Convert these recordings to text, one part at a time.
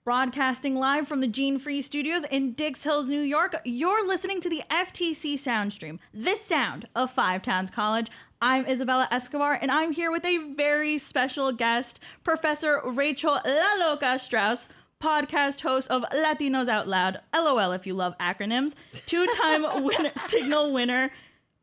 Broadcasting live from the Gene Free Studios in Dix Hills, New York, you're listening to the FTC Sound stream, this sound of Five Towns College. I'm Isabella Escobar, and I'm here with a very special guest, Professor Rachel LaLoca Strauss, podcast host of Latinos Out Loud, LOL if you love acronyms, two-time Signal winner,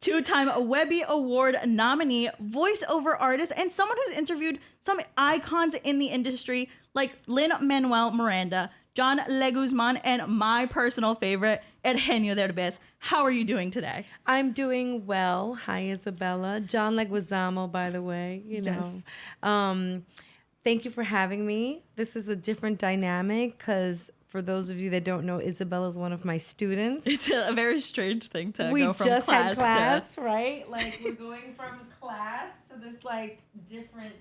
two-time Webby Award nominee, voiceover artist, and someone who's interviewed some icons in the industry like Lin-Manuel Miranda, John Leguzman, and my personal favorite, Eugenio Derbez. How are you doing today? I'm doing well. Hi, Isabella. John Leguizamo, by the way. Yes. Thank you for having me. This is a different dynamic because for those of you that don't know, Isabella is one of my students. It's a very strange thing to we go from just class had class, to... right? Like we're going from class to this like different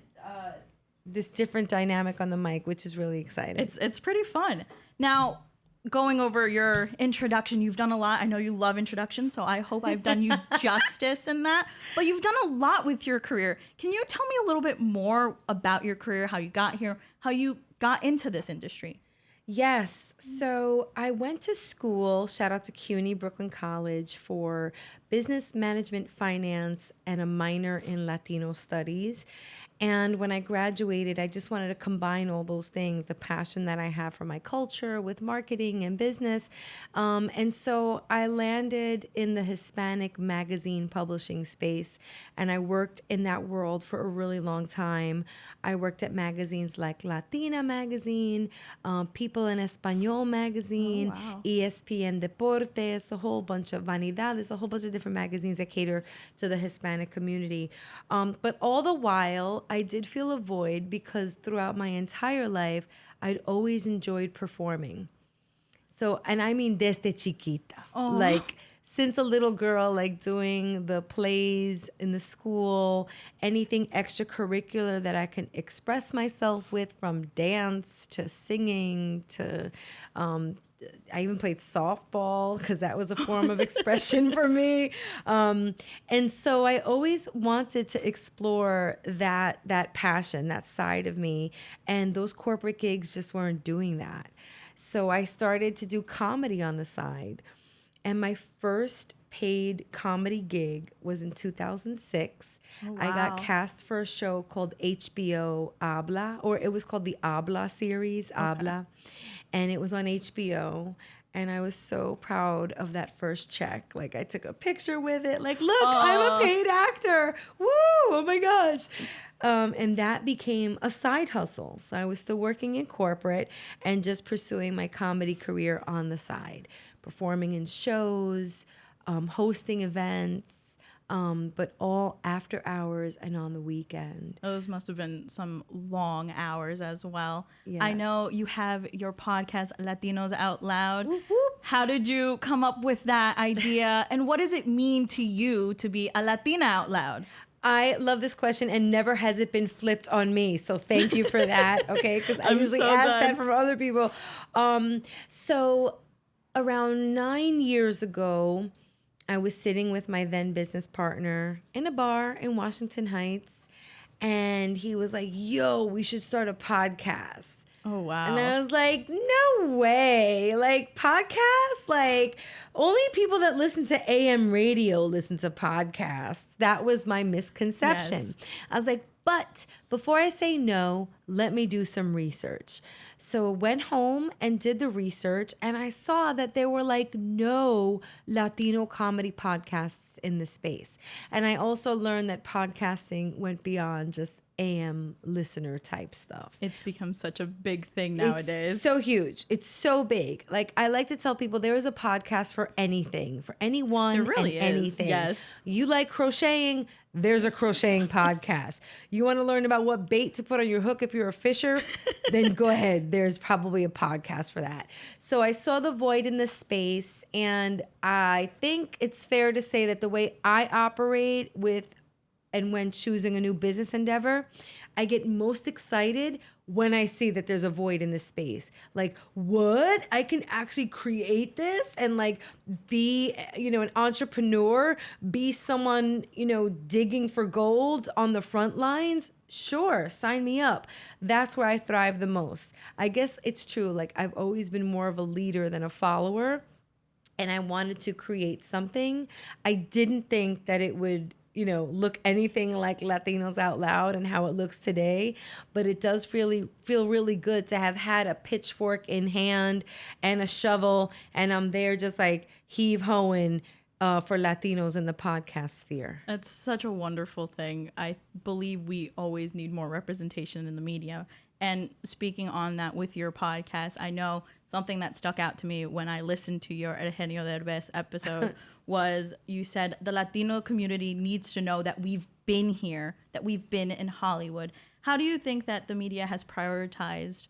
dynamic on the mic, which is really exciting. It's pretty fun. Now, going over your introduction, you've done a lot. I know you love introductions, so I hope I've done you justice in that. But you've done a lot with your career. Can you tell me a little bit more about your career, how you got here, how you got into this industry? Yes. So I went to school, shout out to CUNY Brooklyn College, for business management finance and a minor in Latino studies. And when I graduated, I just wanted to combine all those things, the passion that I have for my culture with marketing and business. And so I landed in the Hispanic magazine publishing space, and I worked in that world for a really long time. I worked at magazines like Latina Magazine, People in Español Magazine, ESPN Deportes, a whole bunch of Vanidades, a whole bunch of different magazines that cater to the Hispanic community. But all the while, I did feel a void because throughout my entire life, I'd always enjoyed performing. So, and I mean desde chiquita. Like, since a little girl, like doing the plays in the school, anything extracurricular that I can express myself with, from dance to singing to... I even played softball because that was a form of expression for me. And so I always wanted to explore that passion, that side of me. And those corporate gigs just weren't doing that. So I started to do comedy on the side. And my first paid comedy gig was in 2006. Oh, wow. I got cast for a show called HBO Habla, or it was called the Habla series, Habla. And it was on HBO. And I was so proud of that first check. Like, I took a picture with it. Like, look, I'm a paid actor. Woo! Oh, my gosh. And that became a side hustle. So I was still working in corporate and just pursuing my comedy career on the side, performing in shows, hosting events, but all after hours and on the weekend. Those must have been some long hours as well. Yes. I know you have your podcast, Latinos Out Loud. Whoop, whoop. How did you come up with that idea? And what does it mean to you to be a Latina out loud? I love this question, and never has it been flipped on me. So thank you for that, okay? Because I usually ask that from other people. So around 9 years ago, I was sitting with my then business partner in a bar in Washington Heights, and he was like, yo, we should start a podcast. Oh, wow. And I was like, no way. Like, podcasts? Like, only people that listen to AM radio listen to podcasts. That was my misconception. Yes. I was like, but before I say no, let me do some research. So I went home and did the research, and I saw that there were like no Latino comedy podcasts in the space. And I also learned that podcasting went beyond just AM listener type stuff. It's become such a big thing nowadays. It's so huge. It's so big. Like, I like to tell people there is a podcast for anything, for anyone. There really and is. Anything. Yes. You like crocheting? There's a crocheting podcast. You want to learn about what bait to put on your hook if you're a fisher? Then go ahead. There's probably a podcast for that. So I saw the void in this space, and I think it's fair to say that the way I operate with and when choosing a new business endeavor, I get most excited when I see that there's a void in this space. Like, what? I can actually create this and like be, an entrepreneur, be someone, digging for gold on the front lines. Sure, sign me up. That's where I thrive the most. I guess it's true. Like, I've always been more of a leader than a follower, and I wanted to create something. I didn't think that it would look anything like Latinos Out Loud and how it looks today. But it does really feel really good to have had a pitchfork in hand and a shovel, and I'm there just like heave-hoeing for Latinos in the podcast sphere. That's such a wonderful thing. I believe we always need more representation in the media. And speaking on that with your podcast, I know something that stuck out to me when I listened to your Eugenio Derbez episode was you said the Latino community needs to know that we've been here, that we've been in Hollywood. How do you think that the media has prioritized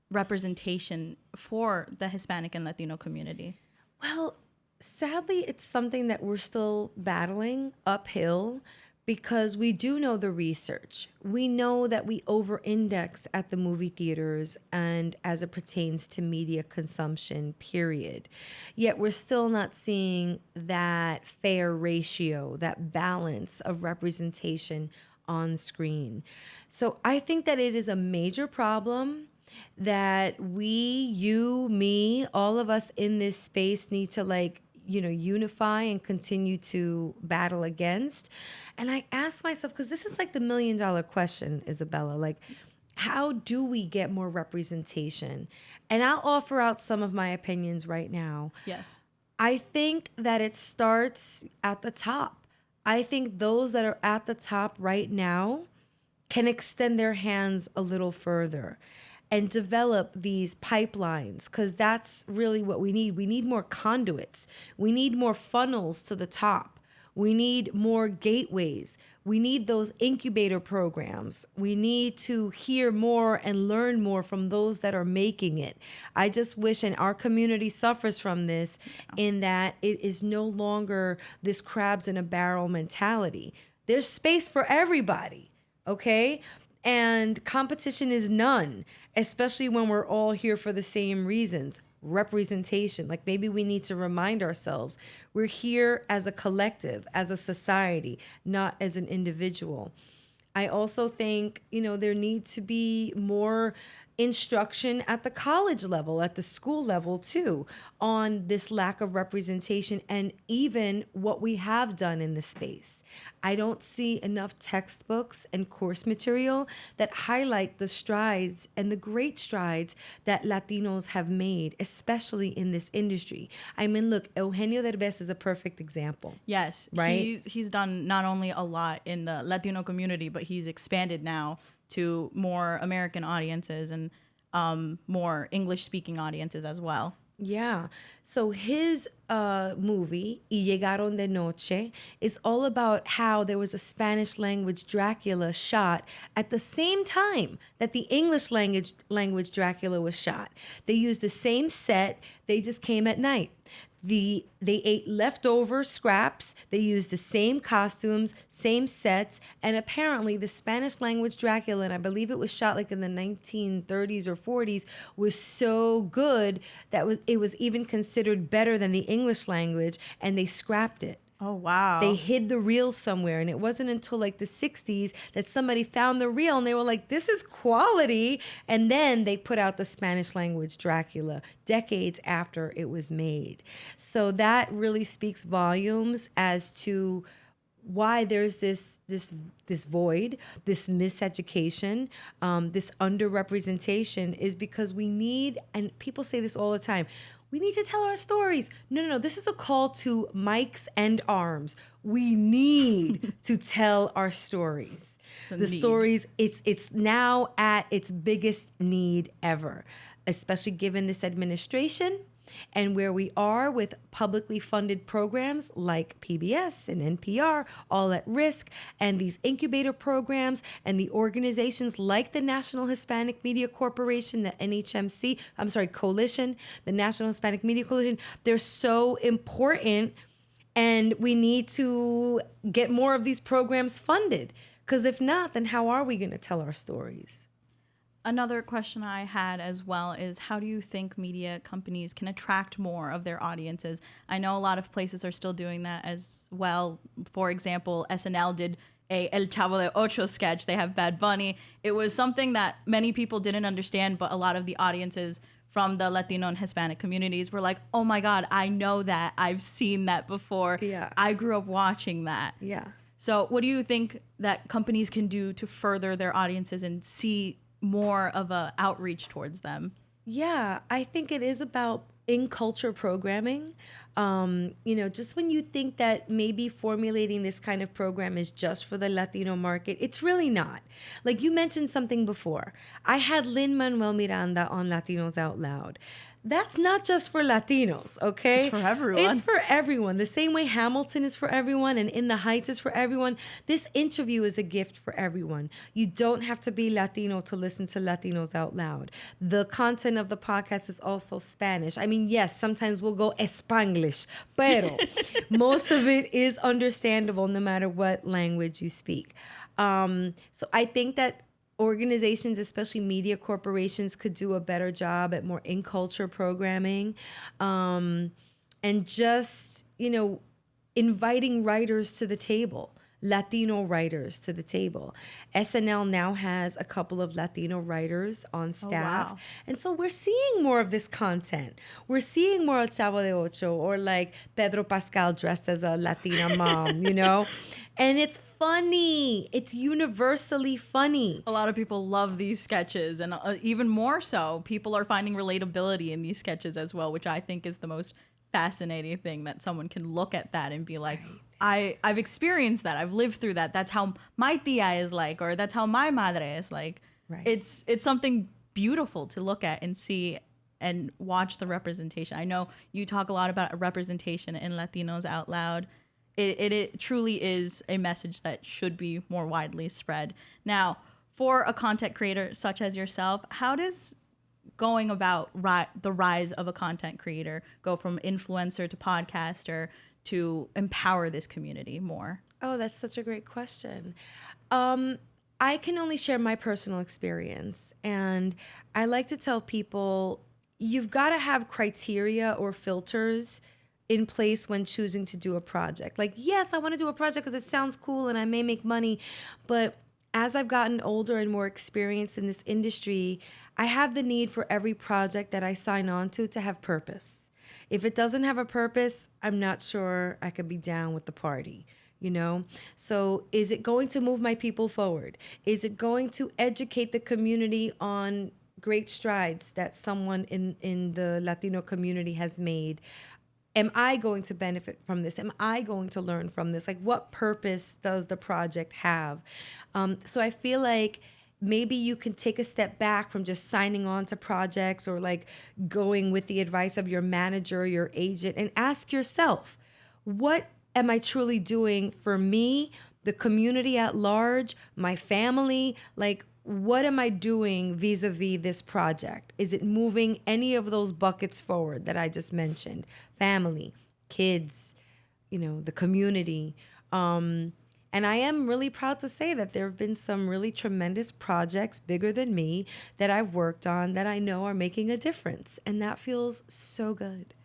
representation for the Hispanic and Latino community? Well, sadly, it's something that we're still battling uphill, because we do know the research. We know that we over-index at the movie theaters and as it pertains to media consumption, period. Yet we're still not seeing that fair ratio, that balance of representation on screen. So I think that it is a major problem that we, you, me, all of us in this space need to unify and continue to battle against. And I ask myself, because this is like the $1 million question, Isabella, like, how do we get more representation? And I'll offer out some of my opinions right now. Yes. I think that it starts at the top. I think those that are at the top right now can extend their hands a little further and develop these pipelines, because that's really what we need. We need more conduits. We need more funnels to the top. We need more gateways. We need those incubator programs. We need to hear more and learn more from those that are making it. I just wish, and our community suffers from this, in that it is no longer this crabs in a barrel mentality. There's space for everybody, okay? And competition is none, especially when we're all here for the same reasons. Representation. Like, maybe we need to remind ourselves we're here as a collective, as a society, not as an individual. I also think, there needs to be more instruction at the college level, at the school level too, on this lack of representation and even what we have done in the space. I don't see enough textbooks and course material that highlight the strides and the great strides that Latinos have made, especially in this industry. I mean, look, Eugenio Derbez is a perfect example. Yes, right? He's done not only a lot in the Latino community, but he's expanded now to more American audiences and more English-speaking audiences as well. Yeah. So his movie, Y Llegaron de Noche, is all about how there was a Spanish language Dracula shot at the same time that the English language Dracula was shot. They used the same set, they just came at night. They ate leftover scraps. They used the same costumes, same sets, and apparently the Spanish language Dracula, and I believe it was shot like in the 1930s or 40s, was so good that it was even considered better than the English language, and they scrapped it. Oh, wow. They hid the reel somewhere, and it wasn't until like the 60s that somebody found the reel, and they were like, this is quality. And then they put out the Spanish language Dracula decades after it was made. So that really speaks volumes as to why there's this void, this miseducation, this underrepresentation, is because we need, and people say this all the time, we need to tell our stories. No. This is a call to mics and arms. We need to tell our stories. The stories, it's now at its biggest need ever, especially given this administration and where we are with publicly funded programs like PBS and NPR, all at risk, and these incubator programs and the organizations like the National Hispanic Media Corporation, the Coalition, the National Hispanic Media Coalition. They're so important, and we need to get more of these programs funded, because if not, then how are we going to tell our stories? Another question I had as well is, how do you think media companies can attract more of their audiences? I know a lot of places are still doing that as well. For example, SNL did a El Chavo de Ocho sketch. They have Bad Bunny. It was something that many people didn't understand, but a lot of the audiences from the Latino and Hispanic communities were like, oh my God, I know that. I've seen that before. Yeah. I grew up watching that. Yeah. So what do you think that companies can do to further their audiences and see more of a outreach towards them? Yeah, I think it is about in culture programming. Just when you think that maybe formulating this kind of program is just for the Latino market, it's really not. Like you mentioned something before. I had Lin-Manuel Miranda on Latinos Out Loud. That's not just for Latinos, okay? It's for everyone. It's for everyone. The same way Hamilton is for everyone and In the Heights is for everyone. This interview is a gift for everyone. You don't have to be Latino to listen to Latinos Out Loud. The content of the podcast is also Spanish. I mean, yes, sometimes we'll go Spanglish, pero most of it is understandable no matter what language you speak. So I think that organizations, especially media corporations, could do a better job at more in-culture programming, and just, inviting writers to the table, Latino writers to the table. SNL now has a couple of Latino writers on staff. wow. And so we're seeing more of this content. We're seeing more of Chavo de Ocho or like Pedro Pascal dressed as a Latina mom, And it's funny. It's universally funny. A lot of people love these sketches, and even more so, people are finding relatability in these sketches as well, which I think is the most fascinating thing, that someone can look at that and be like, I've experienced that. I've lived through that. That's how my tia is like, or that's how my madre is like. Right. It's something beautiful to look at and see and watch the representation. I know you talk a lot about representation in Latinos Out Loud. It truly is a message that should be more widely spread. Now, for a content creator such as yourself, how does going about the rise of a content creator go from influencer to podcaster to empower this community more? Oh, that's such a great question. I can only share my personal experience. And I like to tell people, you've got to have criteria or filters in place when choosing to do a project. Like, yes, I want to do a project because it sounds cool and I may make money. But as I've gotten older and more experienced in this industry, I have the need for every project that I sign on to have purpose. If it doesn't have a purpose, I'm not sure I could be down with the party. So is it going to move my people forward? Is it going to educate the community on great strides that someone in the Latino community has made? Am I going to benefit from this? Am I going to learn from this? Like, what purpose does the project have? So I feel like maybe you can take a step back from just signing on to projects or like going with the advice of your manager, your agent, and ask yourself, what am I truly doing for me, the community at large, my family? Like, what am I doing vis-a-vis this project? Is it moving any of those buckets forward that I just mentioned? Family, kids, the community. And I am really proud to say that there have been some really tremendous projects bigger than me that I've worked on that I know are making a difference. And that feels so good.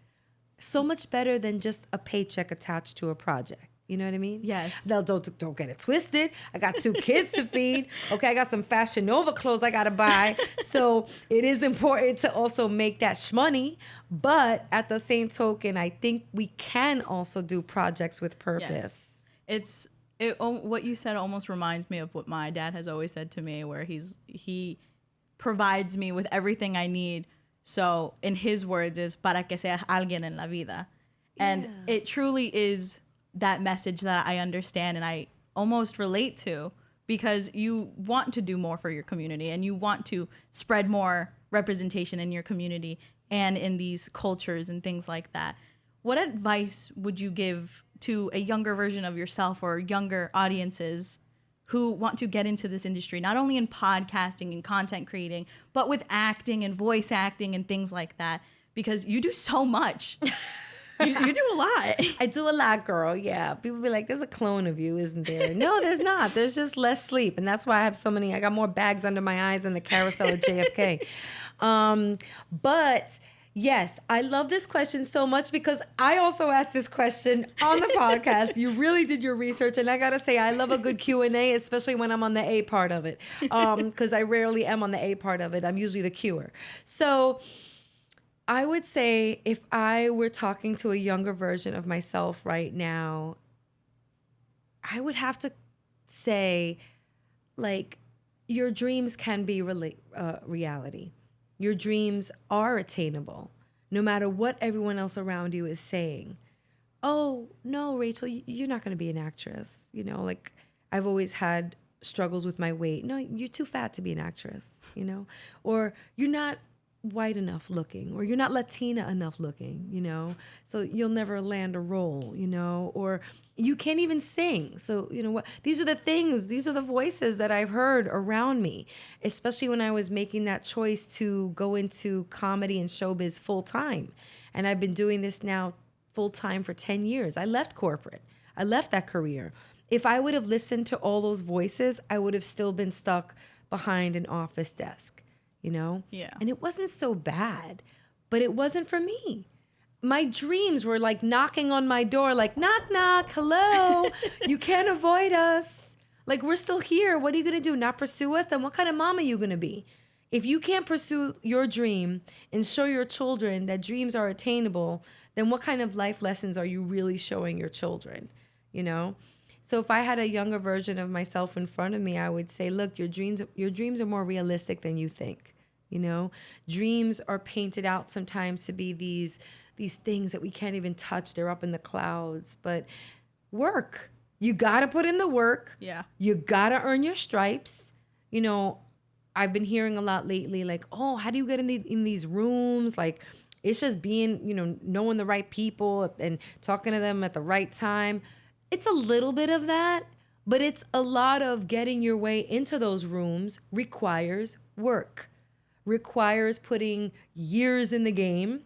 So much better than just a paycheck attached to a project. You know what I mean? Yes. Now, don't get it twisted. I got 2 kids to feed. Okay, I got some Fashion Nova clothes I got to buy. So it is important to also make that shmoney. But at the same token, I think we can also do projects with purpose. Yes. What you said almost reminds me of what my dad has always said to me, where he provides me with everything I need. So in his words is, para que seas alguien en la vida. And it truly is that message that I understand and I almost relate to, because you want to do more for your community and you want to spread more representation in your community and in these cultures and things like that. What advice would you give to a younger version of yourself or younger audiences who want to get into this industry, not only in podcasting and content creating, but with acting and voice acting and things like that? Because you do so much. You do a lot. I do a lot, girl. Yeah. People be like, there's a clone of you, isn't there? No, there's not. There's just less sleep. And that's why I have so many. I got more bags under my eyes than the carousel at JFK. But yes, I love this question so much because I also asked this question on the podcast. You really did your research. And I got to say, I love a good Q&A, especially when I'm on the A part of it. Because I rarely am on the A part of it. I'm usually the Qer. So I would say if I were talking to a younger version of myself right now, I would have to say, like, your dreams can be reality. Your dreams are attainable, no matter what everyone else around you is saying. Oh, no, Rachel, you're not going to be an actress. You know, like, I've always had struggles with my weight. No, you're too fat to be an actress, you know? Or you're not white enough looking, or you're not Latina enough looking, you know? So you'll never land a role, you know? Or you can't even sing. So, you know what? These are the things, these are the voices that I've heard around me, especially when I was making that choice to go into comedy and showbiz full time. And I've been doing this now full time for 10 years. I left corporate. I left that career. If I would have listened to all those voices, I would have still been stuck behind an office desk, you know? Yeah. And it wasn't so bad, but it wasn't for me. My dreams were like knocking on my door, like, knock, knock, hello, you can't avoid us. Like, we're still here. What are you going to do? Not pursue us? Then what kind of mom are you going to be? If you can't pursue your dream and show your children that dreams are attainable, then what kind of life lessons are you really showing your children, you know? So if I had a younger version of myself in front of me, I would say, look, your dreams are more realistic than you think. You know, dreams are painted out sometimes to be these things that we can't even touch. They're up in the clouds. But work. You got to put in the work. Yeah. You got to earn your stripes. You know, I've been hearing a lot lately, like, oh, how do you get in these rooms? Like, it's just being, you know, knowing the right people and talking to them at the right time. It's a little bit of that, but it's a lot of getting your way into those rooms requires work. Requires putting years in the game.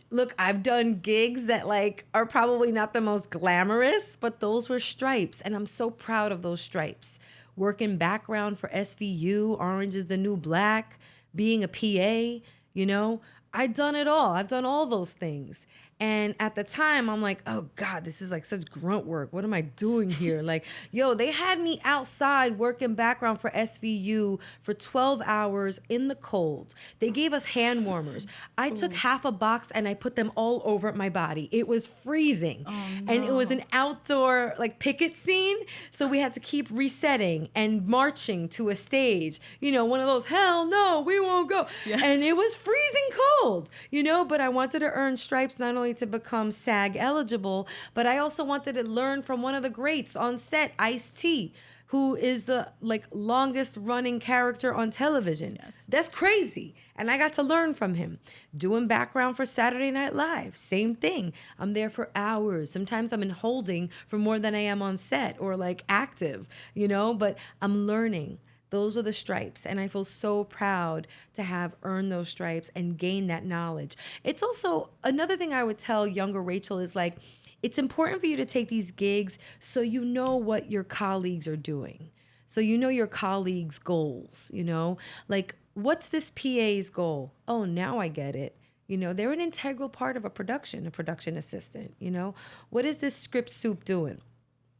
Look, I've done gigs that like are probably not the most glamorous, but those were stripes. And I'm so proud of those stripes. Working background for SVU, Orange is the New Black, being a PA, you know, I've done it all. I've done all those things. And at the time, I'm like, oh God, this is like such grunt work. What am I doing here? Like, yo, they had me outside working background for SVU for 12 hours in the cold. They gave us hand warmers. I took half a box and I put them all over my body. It was freezing. Oh, no. And it was an outdoor like picket scene. So we had to keep resetting and marching to a stage. You know, one of those, hell no, we won't go. Yes. And it was freezing cold, you know, but I wanted to earn stripes not only to become SAG eligible, but I also wanted to learn from one of the greats on set, Ice-T, who is the like longest running character on television. Yes. That's crazy. And I got to learn from him. Doing background for Saturday Night Live, same thing. I'm there for hours. Sometimes I'm in holding for more than I am on set or like active, you know, but I'm learning. Those are the stripes. And I feel so proud to have earned those stripes and gained that knowledge. It's also another thing I would tell younger Rachel is like, it's important for you to take these gigs so you know what your colleagues are doing. So you know your colleagues' goals, you know, like what's this PA's goal? Oh, now I get it. You know, they're an integral part of a production assistant, you know. What is this script soup doing?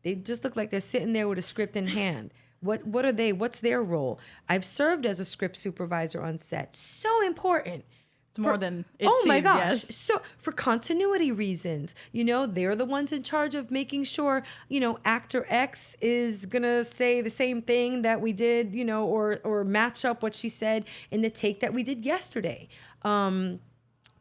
They just look like they're sitting there with a script in hand. What are they? What's their role? I've served as a script supervisor on set. So important. It's more than it seems, my gosh. yes. So for continuity reasons, you know, they're the ones in charge of making sure, you know, actor X is going to say the same thing that we did, you know, or match up what she said in the take that we did yesterday.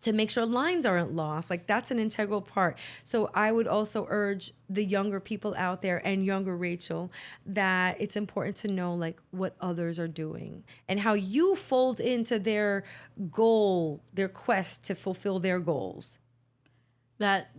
To make sure lines aren't lost. Like that's an integral part. So I would also urge the younger people out there and younger Rachel that it's important to know like what others are doing and how you fold into their goal, their quest to fulfill their goals. That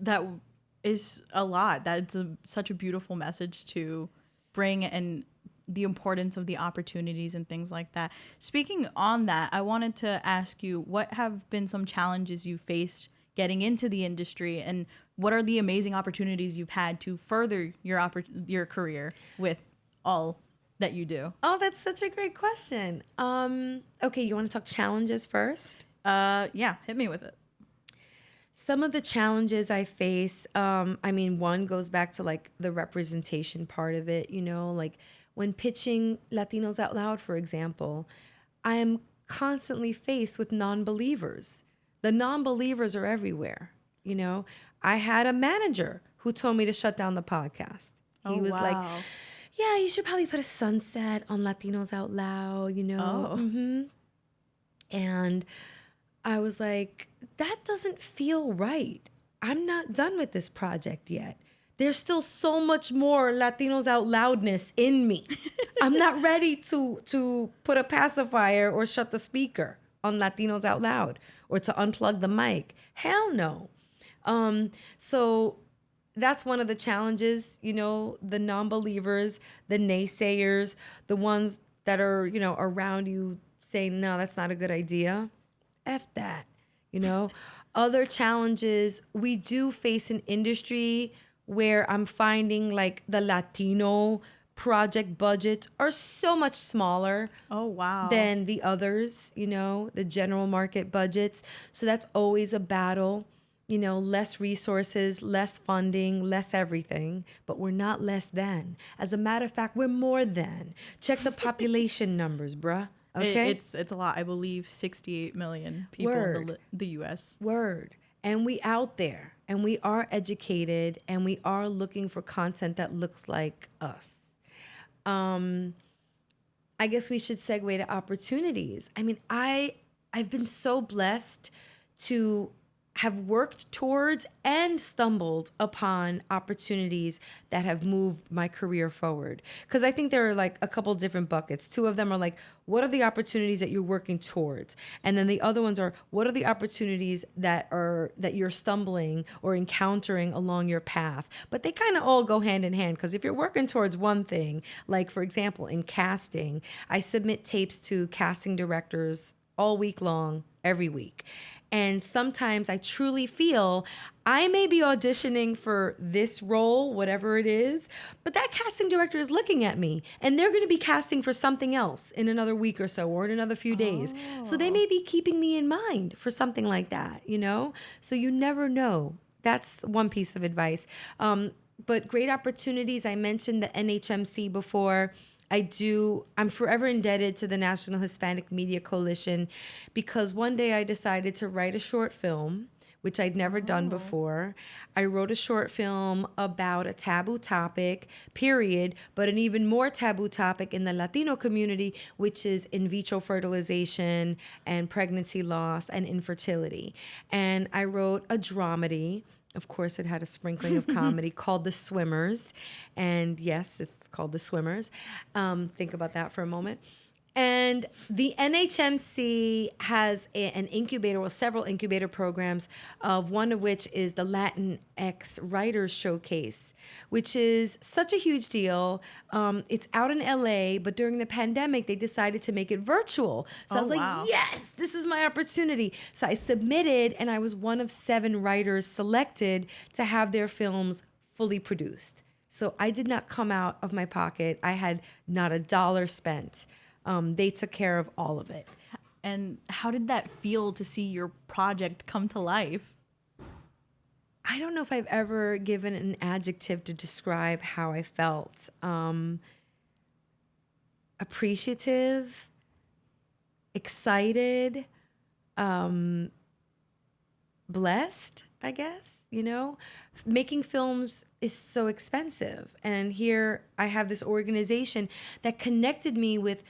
is a lot. That's such a beautiful message to bring, and the importance of the opportunities and things like that. Speaking on that, I wanted to ask you, what have been some challenges you faced getting into the industry, and what are the amazing opportunities you've had to further your career with all that you do? Oh, that's such a great question. Okay, you want to talk challenges first? Yeah, hit me with it. Some of the challenges I face, one goes back to like the representation part of it, like when pitching Latinos Out Loud, for example, I am constantly faced with non-believers. The non-believers are everywhere. I had a manager who told me to shut down the podcast. He was like, yeah, you should probably put a sunset on Latinos Out Loud. And I was like, that doesn't feel right. I'm not done with this project yet. There's still so much more Latinos Out Loudness in me. I'm not ready to put a pacifier or shut the speaker on Latinos Out Loud or to unplug the mic. Hell no. So that's one of the challenges, the non-believers, the naysayers, the ones that are, around you saying, no, that's not a good idea. F that, Other challenges, we do face an industry where I'm finding like the Latino project budgets are so much smaller than the others, the general market budgets. So that's always a battle, less resources, less funding, less everything, but we're not less than. As a matter of fact, we're more than. Check the population numbers, bruh. Okay. It's a lot. I believe 68 million people in the U.S. Word. And we out there, and we are educated, and we are looking for content that looks like us. I guess we should segue to opportunities. I mean, I've been so blessed to have worked towards and stumbled upon opportunities that have moved my career forward. Because I think there are like a couple different buckets. Two of them are like, what are the opportunities that you're working towards? And then the other ones are, what are the opportunities that you're stumbling or encountering along your path? But they kind of all go hand in hand, because if you're working towards one thing, like for example, in casting, I submit tapes to casting directors all week long, every week. And sometimes I truly feel I may be auditioning for this role, whatever it is, but that casting director is looking at me and they're going to be casting for something else in another week or so, or in another few days. So they may be keeping me in mind for something like that, So you never know. That's one piece of advice. But great opportunities. I mentioned the NHMC before. I'm forever indebted to the National Hispanic Media Coalition, because one day I decided to write a short film, which I'd never done before. I wrote a short film about a taboo topic, period, but an even more taboo topic in the Latino community, which is in vitro fertilization and pregnancy loss and infertility. And I wrote a dramedy. Of course, it had a sprinkling of comedy called The Swimmers. And yes, it's called The Swimmers. Think about that for a moment. And the NHMC has an incubator, well, several incubator programs, of one of which is the LatinX Writers Showcase, which is such a huge deal. It's out in LA, but during the pandemic, they decided to make it virtual. So I was like, yes, this is my opportunity. So I submitted, and I was one of 7 writers selected to have their films fully produced. So I did not come out of my pocket. I had not a dollar spent. They took care of all of it. And how did that feel to see your project come to life? I don't know if I've ever given an adjective to describe how I felt. Appreciative, excited, blessed, I guess. Making films is so expensive. And here I have this organization that connected me with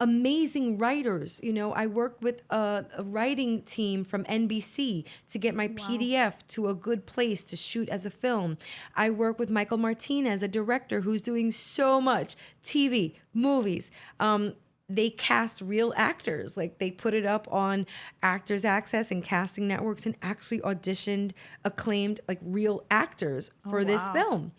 amazing writers. I worked with a writing team from NBC to get my PDF to a good place to shoot as a film. I work with Michael Martinez, a director who's doing so much TV, movies. They cast real actors. Like, they put it up on Actors Access and casting networks and actually auditioned acclaimed, like, real actors for this film.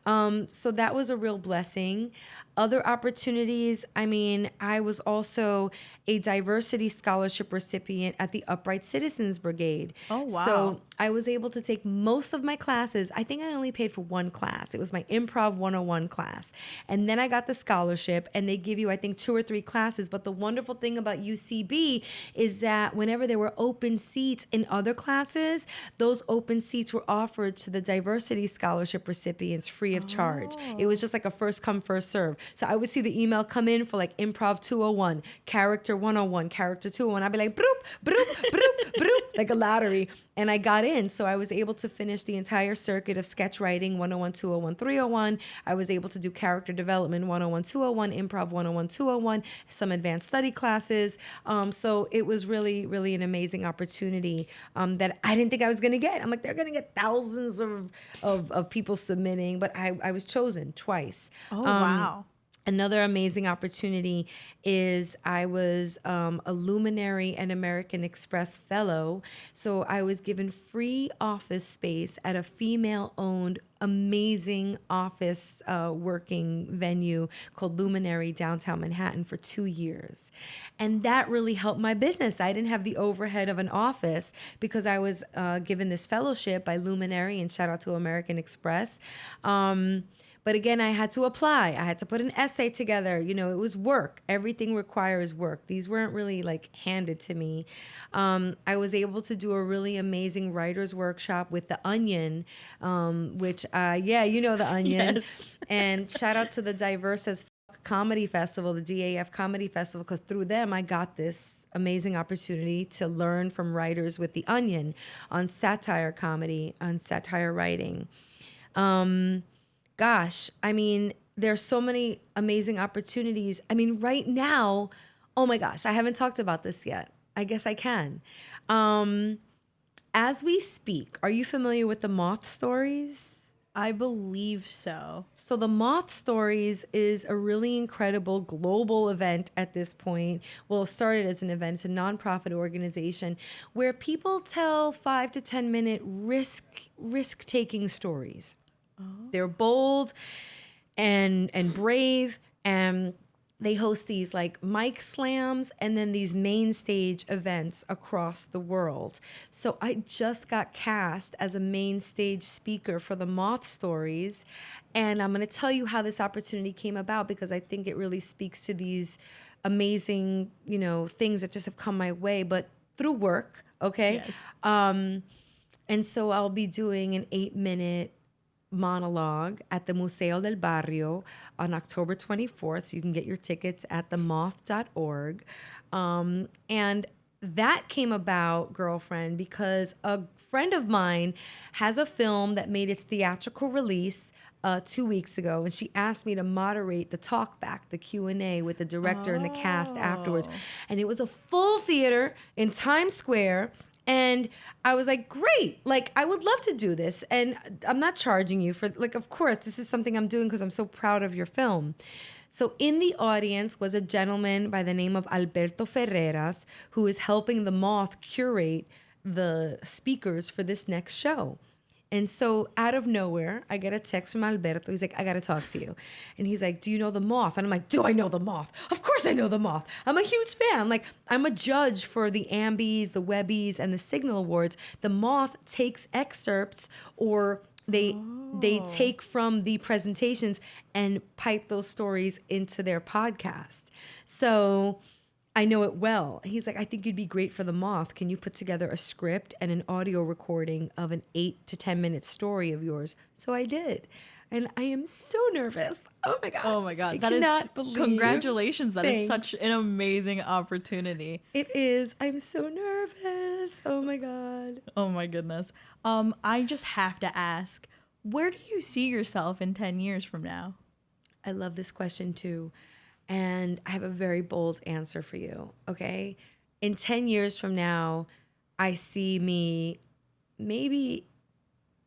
So that was a real blessing. Other opportunities, I mean, I was also a diversity scholarship recipient at the Upright Citizens Brigade. Oh, wow. So I was able to take most of my classes. I think I only paid for one class. It was my Improv 101 class. And then I got the scholarship, and they give you, I think, 2 or 3 classes. But the wonderful thing about UCB is that whenever there were open seats in other classes, those open seats were offered to the diversity scholarship recipients free of charge. It was just like a first come, first serve. So I would see the email come in for like Improv 201, Character 101, Character 201. I'd be like, broop, broop, broop, broop, like a lottery. And I got in. So I was able to finish the entire circuit of sketch writing 101, 201, 301. I was able to do character development 101, 201, Improv 101, 201, some advanced study classes. So it was really, really an amazing opportunity that I didn't think I was going to get. I'm like, they're going to get thousands of people submitting, but I was chosen twice. Oh, wow. Another amazing opportunity is I was a Luminary and American Express fellow. So I was given free office space at a female-owned, amazing office working venue called Luminary downtown Manhattan for 2 years. And that really helped my business. I didn't have the overhead of an office because I was given this fellowship by Luminary, and shout out to American Express. But again, I had to apply. I had to put an essay together. You know, it was work. Everything requires work. These weren't really like handed to me. I was able to do a really amazing writer's workshop with The Onion, which, yeah, you know The Onion. Yes. And shout out to the Diverse as Fuck Comedy Festival, the DAF Comedy Festival, because through them, I got this amazing opportunity to learn from writers with The Onion on satire comedy, on satire writing. Gosh, I mean, there's so many amazing opportunities. I mean, right now, oh my gosh, I haven't talked about this yet. I guess I can. As we speak, are you familiar with the Moth Stories? I believe so. So the Moth Stories is a really incredible global event at this point. Well, it started as an event. It's a nonprofit organization where people tell 5 to 10 minute risk-taking stories. They're bold and brave, and they host these like mic slams and then these main stage events across the world. So I just got cast as a main stage speaker for the Moth Stories, and I'm going to tell you how this opportunity came about because I think it really speaks to these amazing, you know, things that just have come my way, but through work, okay? Yes. And so I'll be doing an 8-minute monologue at the Museo del Barrio on October 24th. So you can get your tickets at themoth.org. And that came about, girlfriend, because a friend of mine has a film that made its theatrical release 2 weeks ago, and she asked me to moderate the talk back, the Q&A with the director and the cast afterwards. And it was a full theater in Times Square. And I was like, great, like, I would love to do this. And I'm not charging you for, like, of course, this is something I'm doing because I'm so proud of your film. So in the audience was a gentleman by the name of Alberto Ferreras, who is helping the Moth curate the speakers for this next show. And so out of nowhere, I get a text from Alberto. He's like, I got to talk to you. And he's like, do you know the Moth? And I'm like, do I know the Moth? Of course I know the Moth. I'm a huge fan. Like, I'm a judge for the Ambies, the Webbies, and the Signal Awards. The Moth takes excerpts or they take from the presentations and pipe those stories into their podcast. So I know it well. He's like, I think you'd be great for the Moth. Can you put together a script and an audio recording of an 8 to 10 minute story of yours? So I did. And I am so nervous. Oh my God. Oh my God. I That is, cannot believe. congratulations. That is Thanks. such an amazing opportunity. It is. I'm so nervous. Oh my God. Oh my goodness. I just have to ask, where do you see yourself in 10 years from now? I love this question too. And I have a very bold answer for you, okay? In 10 years from now, I see me maybe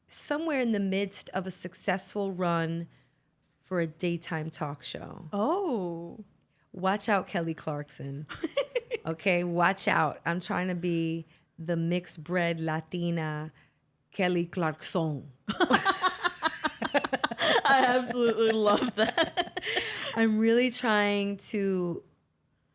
somewhere in the midst of a successful run for a daytime talk show. Oh. Watch out, Kelly Clarkson. Okay, watch out. I'm trying to be the mixed bred Latina Kelly Clarkson. I absolutely love that. I'm really trying to,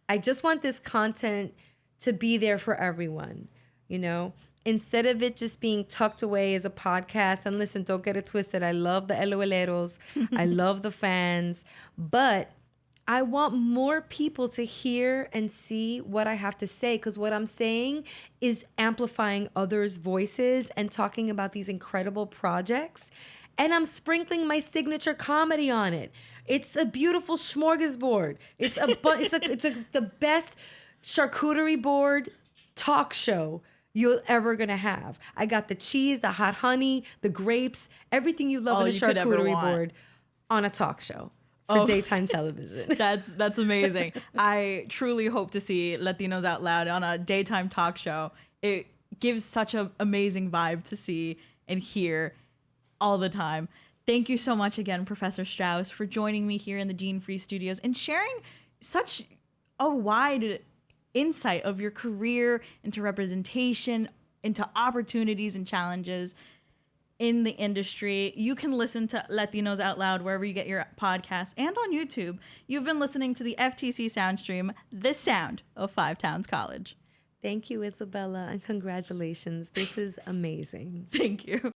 I just want this content to be there for everyone, you know? Instead of it just being tucked away as a podcast, and listen, don't get it twisted. I love the LOLeros. I love the fans, but I want more people to hear and see what I have to say, because what I'm saying is amplifying others' voices and talking about these incredible projects. And I'm sprinkling my signature comedy on it. It's a beautiful smorgasbord. It's the best charcuterie board talk show you're ever gonna have. I got the cheese, the hot honey, the grapes, everything you love All in a you could ever charcuterie want. board on a talk show for daytime television. That's amazing. I truly hope to see Latinos Out Loud on a daytime talk show. It gives such an amazing vibe to see and hear all the time. Thank you so much again, Professor Strauss, for joining me here in the Gene Free Studios and sharing such a wide insight of your career into representation, into opportunities and challenges in the industry. You can listen to Latinos Out Loud wherever you get your podcasts and on YouTube. You've been listening to the FTC Sound stream, The Sound of Five Towns College. Thank you, Isabella, and congratulations. This is amazing. Thank you.